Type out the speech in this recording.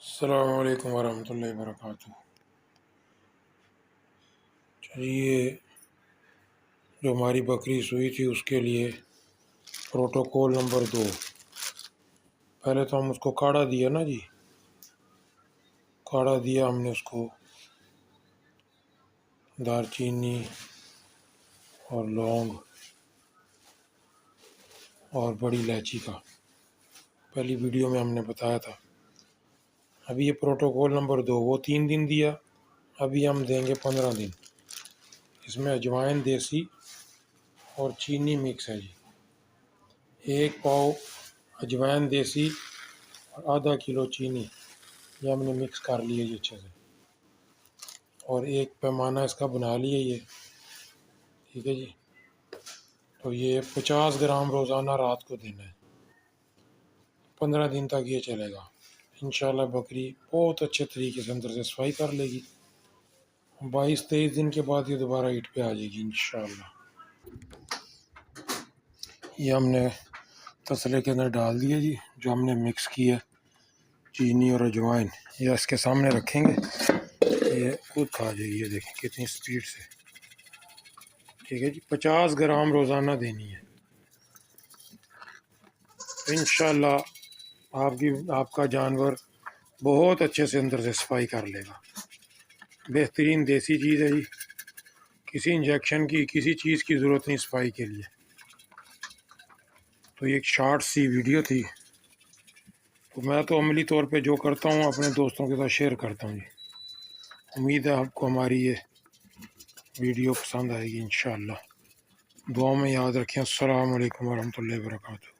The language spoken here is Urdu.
السلام علیکم ورحمۃ اللہ وبرکاتہ۔ چلیے، جو ہماری بکری سوئی تھی اس کے لیے پروٹوکول نمبر 2۔ پہلے تو ہم اس کو کاڑھا دیا نا جی، کاڑھا دیا ہم نے اس کو دار چینی اور لونگ اور بڑی الائچی کا، پہلی ویڈیو میں ہم نے بتایا تھا۔ ابھی یہ پروٹوکول نمبر 2، وہ 3 دن دیا، ابھی ہم دیں گے 15 دن۔ اس میں اجوائن دیسی اور چینی مکس ہے جی۔ 1 پاؤ اجوائن دیسی اور آدھا کلو چینی، یہ ہم نے مکس کر لیے جی اچھے سے، اور 1 پیمانہ اس کا بنا لیے یہ، ٹھیک ہے جی۔ تو یہ 50 گرام روزانہ رات کو دینا ہے، 15 دن تک یہ چلے گا۔ انشاءاللہ بکری بہت اچھے طریقے سے اندر سے صفائی کر لے گی، 22-23 دن کے بعد یہ دوبارہ ہیٹ پہ آ جائے گی انشاءاللہ۔ یہ ہم نے تسلے کے اندر ڈال دیے جی، جو ہم نے مکس کی ہے چینی اور اجوائن، یہ اس کے سامنے رکھیں گے، یہ خود کھا جائے گی، یہ دیکھیں کتنی سپیڈ سے، ٹھیک ہے جی۔ 50 گرام روزانہ دینی ہے انشاءاللہ۔ آپ کا جانور بہت اچھے سے اندر سے صفائی کر لے گا۔ بہترین دیسی چیز ہے جی، کسی انجیکشن کی کسی چیز کی ضرورت نہیں صفائی کے لیے۔ تو یہ ایک شارٹ سی ویڈیو تھی، تو میں تو عملی طور پہ جو کرتا ہوں اپنے دوستوں کے ساتھ شیئر کرتا ہوں جی۔ امید ہے آپ کو ہماری یہ ویڈیو پسند آئے گی انشاءاللہ۔ دعا میں یاد رکھیں۔ السلام علیکم ورحمۃ اللہ وبرکاتہ۔